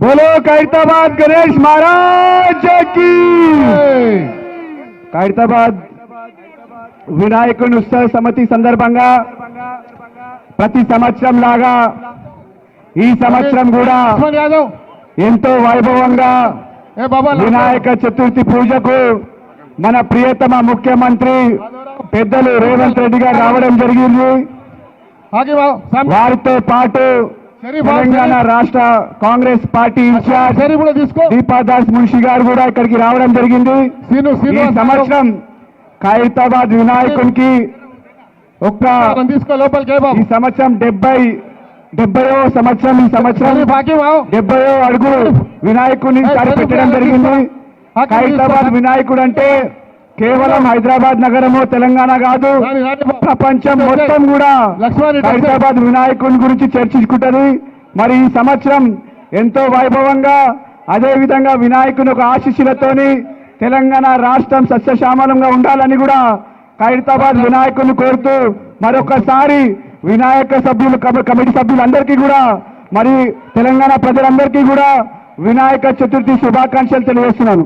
बोलो ఖైరతాబాద్ గణేష్ महाराज की ఖైరతాబాద్ వినాయకుని ఉత్సవ సమితి సందర్భంగా ప్రతి సంవత్సరం లాగా ఈ సంవత్సరం కూడా ఎంతో వైభవంగా వినాయక చతుర్థి పూజకు మన ప్రియతమ ముఖ్యమంత్రి పెద్దలు రేవంత్ రెడ్డి గారు రావడం జరిగింది. వారితో పాటు తెలంగాణ రాష్ట్ర కాంగ్రెస్ పార్టీ ఇన్ఛార్జ్ దీపాదాస్ మున్షి గారు కూడా ఇక్కడికి రావడం జరిగింది. ఈ సంవత్సరం ఖైరతాబాద్ వినాయకునికి ఒక్క ఈ సంవత్సరం 70వ సంవత్సరం ఈ సంవత్సరం 70వ అడుగు వినాయకుని పెట్టడం జరిగింది. ఖైరతాబాద్ వినాయకుడు అంటే కేవలం హైదరాబాద్ నగరము తెలంగాణ కాదు, ప్రపంచం మొత్తం కూడా ఖైరతాబాద్ వినాయకుని గురించి చర్చించుకుంటది. మరి ఈ సంవత్సరం ఎంతో వైభవంగా అదే విధంగా వినాయకుని ఒక ఆశీస్సులతోని తెలంగాణ రాష్ట్రం సస్యశ్యామలంగా ఉండాలని కూడా ఖైరతాబాద్ వినాయకుని కోరుతూ మరొకసారి వినాయక సభ్యులు కమిటీ సభ్యులందరికీ కూడా మరి తెలంగాణ ప్రజలందరికీ కూడా వినాయక చతుర్థి శుభాకాంక్షలు తెలియజేస్తున్నాను.